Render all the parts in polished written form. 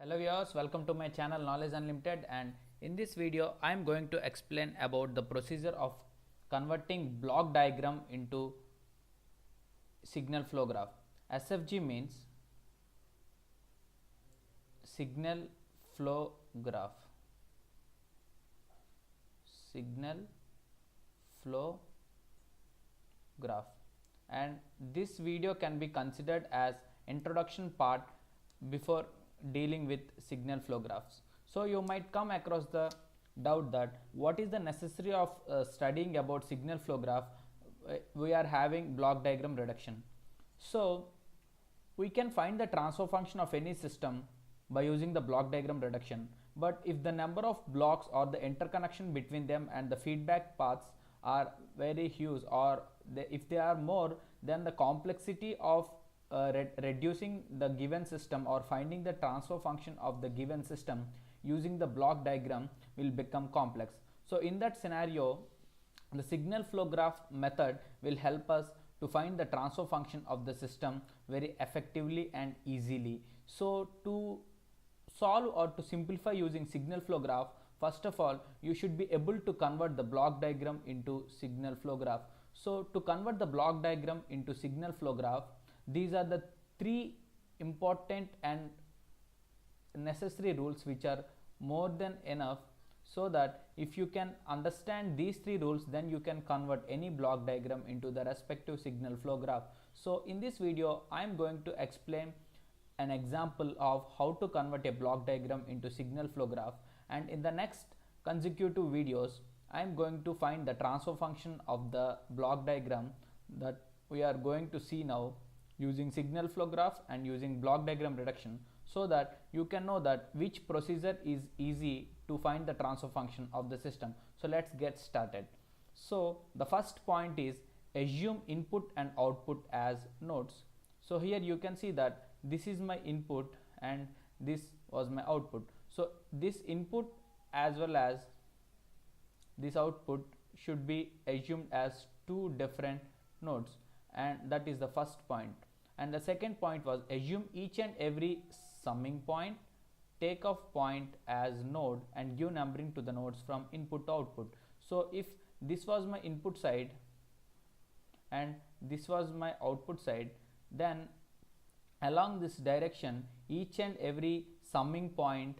Hello viewers, welcome to my channel Knowledge Unlimited, and in this video I am going to explain about the procedure of converting block diagram into signal flow graph. SFG means signal flow graph. Signal flow graph, and this video can be considered as introduction part before dealing with signal flow graphs. So you might come across the doubt that what is the necessary of studying about signal flow graph. We are having block diagram reduction, so we can find the transfer function of any system by using the block diagram reduction. But if the number of blocks or the interconnection between them and the feedback paths are very huge, or if they are more, then the complexity of reducing the given system or finding the transfer function of the given system using the block diagram will become complex. So in that scenario, the signal flow graph method will help us to find the transfer function of the system very effectively and easily. So to solve or to simplify using signal flow graph, first of all you should be able to convert the block diagram into signal flow graph. So to convert the block diagram into signal flow graph, these are the three important and necessary rules which are more than enough, so that if you can understand these three rules, then you can convert any block diagram into the respective signal flow graph. So in this video I am going to explain an example of how to convert a block diagram into signal flow graph, and in the next consecutive videos I am going to find the transfer function of the block diagram that we are going to see now using signal flow graph and using block diagram reduction, so that you can know that which procedure is easy to find the transfer function of the system. So let's get started. So the first point is assume input and output as nodes. So here you can see that this is my input and this was my output. So this input as well as this output should be assumed as two different nodes, and that is the first point. And the second point was assume each and every summing point, takeoff point as node, and give numbering to the nodes from input to output. So if this was my input side and this was my output side, then along this direction each and every summing point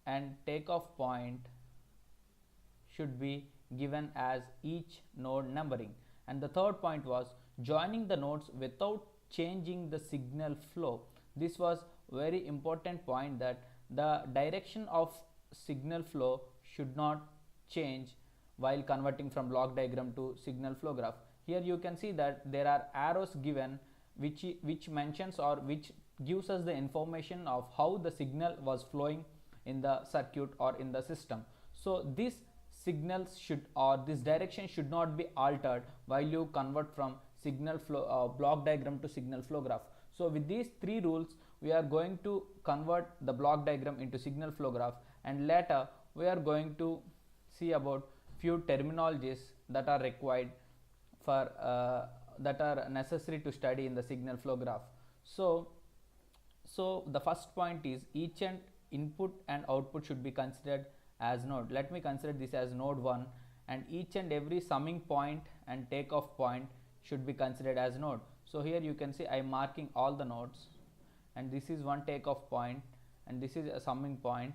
and takeoff point should be given as each node numbering. And the third point was joining the nodes without changing the signal flow. This was very important point, that the direction of signal flow should not change while converting from block diagram to signal flow graph. Here you can see that there are arrows given which mentions or which gives us the information of how the signal was flowing in the circuit or in the system. So this signals should, or this direction should not be altered while you convert from signal flow block diagram to signal flow graph. So with these three rules we are going to convert the block diagram into signal flow graph, and later we are going to see about few terminologies that are required for that are necessary to study in the signal flow graph. So the first point is each and input and output should be considered as node. Let me consider this as node 1, and each and every summing point and takeoff point should be considered as node. So here you can see I am marking all the nodes, and this is one takeoff point, and this is a summing point,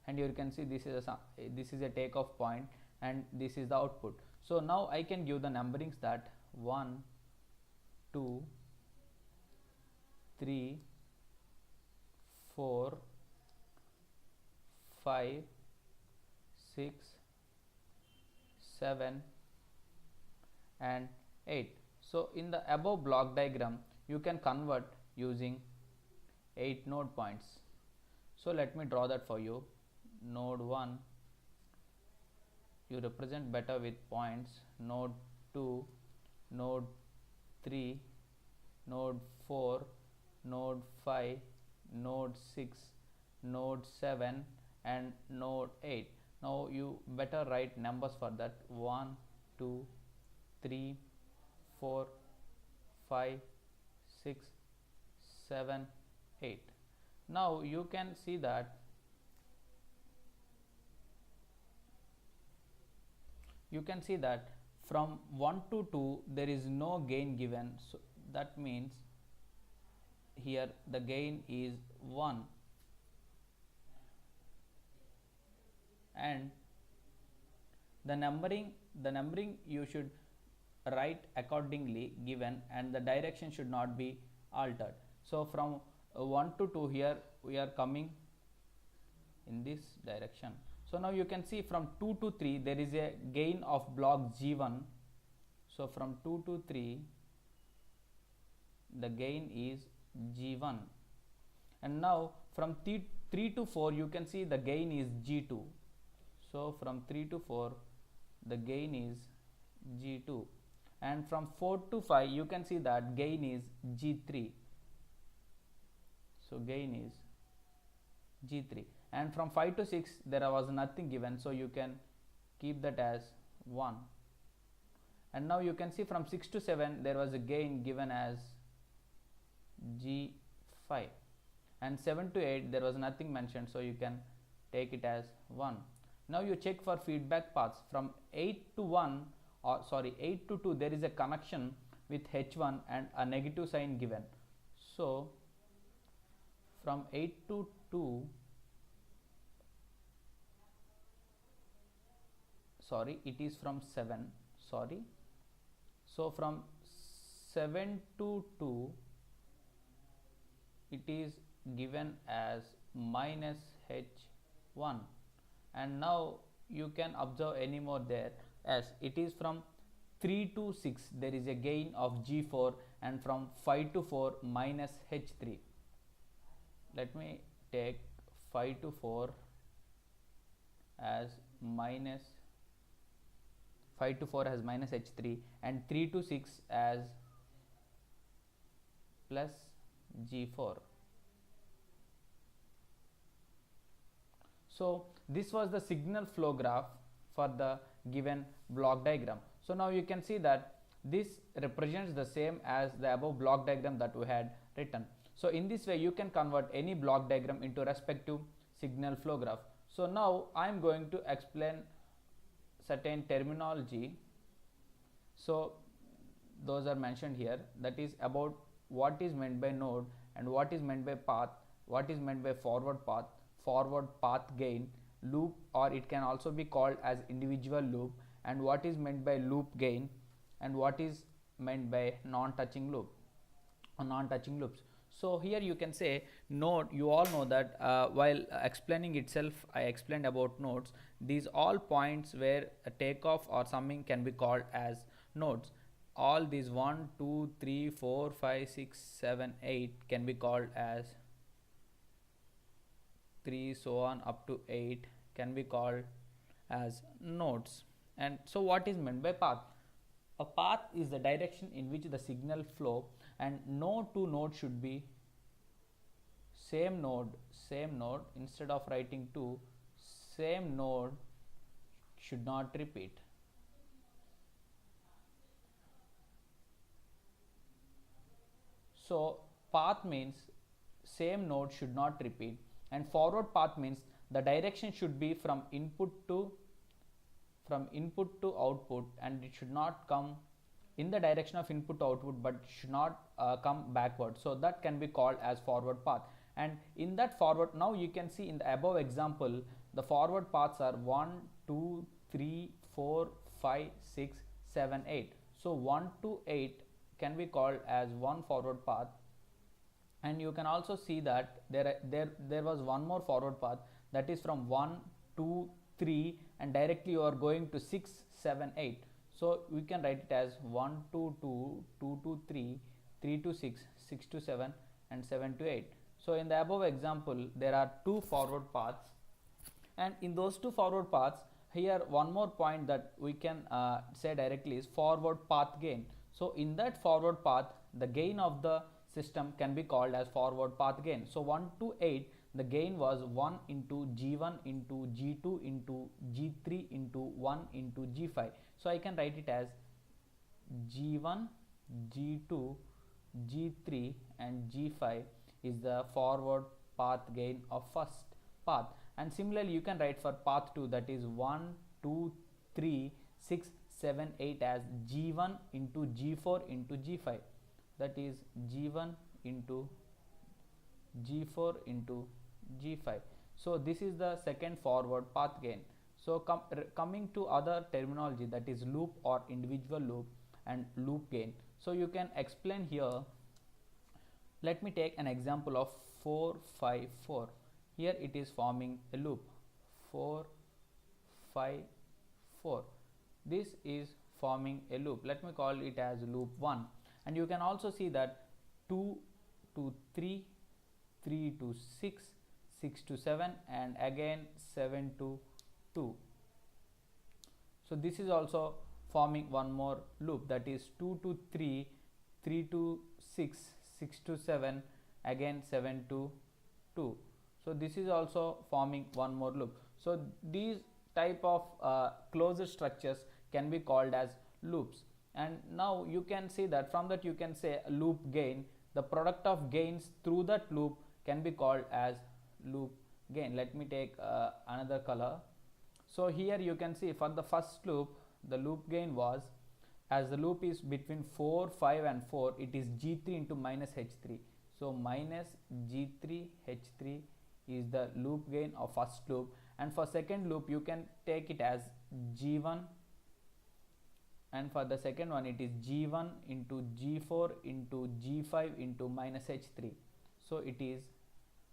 and you can see this is a takeoff point, and this is the output. So now I can give the numberings that 1, 2, 3, 4, 5, 6, 7 and 8. So in the above block diagram you can convert using 8 node points. So let me draw that for you. Node 1 you represent better with points, node 2, node 3, node 4, node 5, node 6, node 7 and node 8. Now you better write numbers for that: 1, 2, 3, 4, 5, 6, 7, 8. Now you can see that from 1 to 2 there is no gain given, so that means here the gain is 1, and the numbering you should write accordingly given, and the direction should not be altered. So from 1 to 2 here we are coming in this direction. So now you can see from 2 to 3 there is a gain of block G1. So from 2 to 3 the gain is G1, and now from 3 to 4 you can see the gain is G2. So from 3 to 4 the gain is G2, and from 4 to 5 you can see that gain is G3. So gain is G3, and from 5 to 6 there was nothing given, so you can keep that as 1. And now you can see from 6 to 7 there was a gain given as G5, and 7 to 8 there was nothing mentioned, so you can take it as 1. Now you check for feedback paths. From 8 to 1, or sorry 8 to 2 there is a connection with H1 and a negative sign given. So from 8 to 2, sorry it is from 7, sorry. So from 7 to 2 it is given as minus H1, and now you can observe any more there, as it is from 3 to 6 there is a gain of G4, and from 5 to 4 minus H3. Let me take 5 to 4 as minus 5 to 4 as minus H3, and 3 to 6 as plus G4. So this was the signal flow graph for the given block diagram. So now you can see that this represents the same as the above block diagram that we had written. So in this way you can convert any block diagram into respective signal flow graph. So now I am going to explain certain terminology. So those are mentioned here, that is about what is meant by node, and what is meant by path, what is meant by forward path gain, loop, or it can also be called as individual loop, and what is meant by loop gain, and what is meant by non-touching loop or non-touching loops. So here you can say node, you all know that while explaining itself I explained about nodes. These all points where a takeoff or summing can be called as nodes. All these 1, 2, 3, 4, 5, 6, 7, 8 can be called as 3, so on up to 8 can be called as nodes. And so what is meant by path? A path is the direction in which the signal flow, and node to node should be same node. Instead of writing 2, same node should not repeat. So path means same node should not repeat, and forward path means the direction should be from input to output, and it should not come in the direction of input to output, but should not come backward. So that can be called as forward path. And in that forward, now you can see in the above example the forward paths are 1, 2, 3, 4, 5, 6, 7, 8. So 1 to 8 can be called as one forward path, and you can also see that there was one more forward path, that is from 1, 2, 3, and directly you are going to 6, 7, 8. So we can write it as 1 to 2, 2 to 3, 3 to 6, 6 to 7, and 7 to 8. So in the above example there are two forward paths, and in those two forward paths, here one more point that we can say directly is forward path gain. So in that forward path the gain of the system can be called as forward path gain. So 1 to 8 the gain was 1 into G1 into G2 into G3 into 1 into G5. So I can write it as G1, G2, G3 and G5 is the forward path gain of first path. And similarly you can write for path 2, that is 1 2 3 6 7 8 as g1 into g4 into g5, that is g1 into g4 into g5. So this is the second forward path gain. So coming to other terminology, that is loop or individual loop and loop gain. So you can explain here. Let me take an example of 4 5 4. Here it is forming a loop 4 5 4. This is forming a loop. Let me call it as loop 1. And you can also see that 2 to 3, 3 to 6, 6 to 7, and again 7 to 2. So this is also forming one more loop, that is 2 to 3, 3 to 6, 6 to 7, again 7 to 2. So this is also forming one more loop. So these type of closed structures can be called as loops. And now you can see that from that you can say loop gain, the product of gains through that loop can be called as loop gain. Let me take another color. So here you can see for the first loop, the loop gain was, as the loop is between 4 5 and 4, it is g3 into minus h3. So minus g3 h3 is the loop gain of first loop. And for second loop you can take it as g1, and for the second one it is g1 into g4 into g5 into minus h3. So it is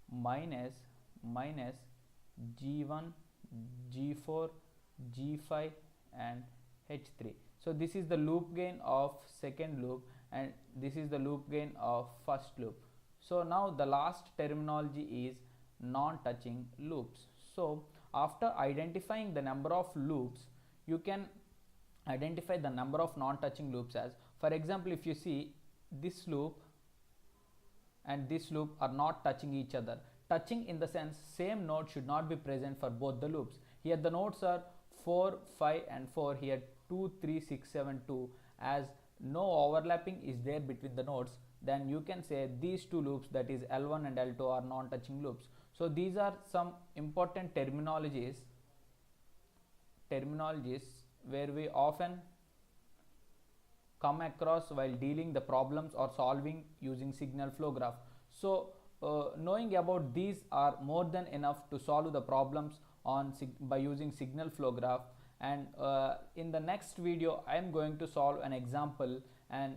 minus g1 g4 g5 and h3. So this is the loop gain of second loop, and this is the loop gain of first loop. So now the last terminology is non-touching loops. So after identifying the number of loops, you can identify the number of non-touching loops as, for example, if you see this loop and this loop are not touching each other. Touching in the sense same node should not be present for both the loops. Here the nodes are 4 5 and 4, here 2 3 6 7 2. As no overlapping is there between the nodes, then you can say these two loops, that is L1 and L2, are non-touching loops. So these are some important terminologies where we often come across while dealing the problems or solving using signal flow graph. So knowing about these are more than enough to solve the problems by using signal flow graph. And in the next video I am going to solve an example, and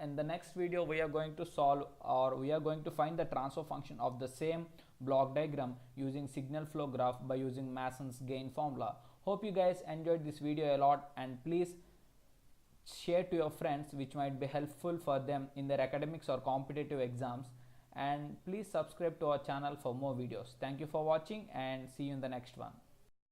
in the next video we are going to solve, or we are going to find the transfer function of the same block diagram using signal flow graph by using Mason's gain formula. Hope you guys enjoyed this video a lot, and please share to your friends, which might be helpful for them in their academics or competitive exams. And please subscribe to our channel for more videos. Thank you for watching, and see you in the next one.